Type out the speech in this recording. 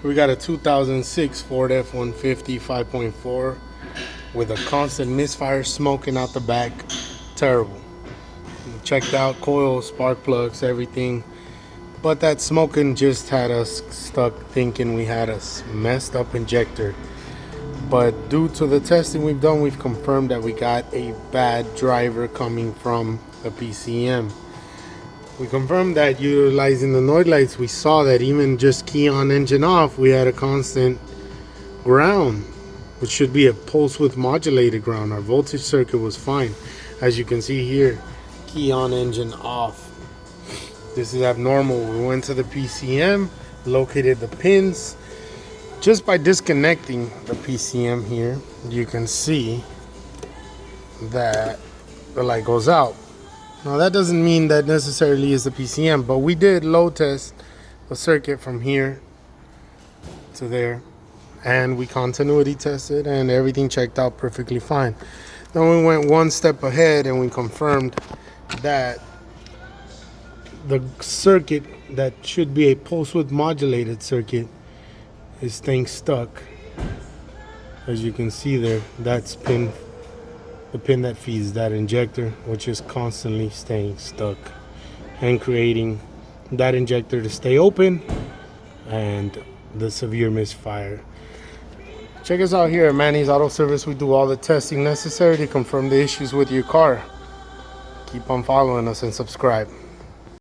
We got a 2006 Ford F-150 5.4 with a constant misfire smoking out the back. Terrible. Checked out coils, spark plugs, everything, but that smoking just had us stuck thinking we had a messed up injector. But due to the testing we've done, we've confirmed that we got a bad driver coming from the PCM. We confirmed that utilizing the noid lights, we saw that even just key on, engine off, we had a constant ground, which should be a pulse width modulated ground. Our voltage circuit was fine. As you can see here, key on, engine off. This is abnormal. We went to the PCM, located the pins. Just by disconnecting the PCM here, you can see that the light goes out. Now that doesn't mean that necessarily is the PCM, but we did load test the circuit from here to there, and we continuity tested and everything checked out perfectly fine. Then we went one step ahead and we confirmed that the circuit that should be a pulse width modulated circuit is staying stuck. As you can see there, that's the pin that feeds that injector, which is constantly staying stuck and creating that injector to stay open and the severe misfire. Check us out here at Manny's Auto Service. We do all the testing necessary to confirm the issues with your car. Keep on following us and subscribe.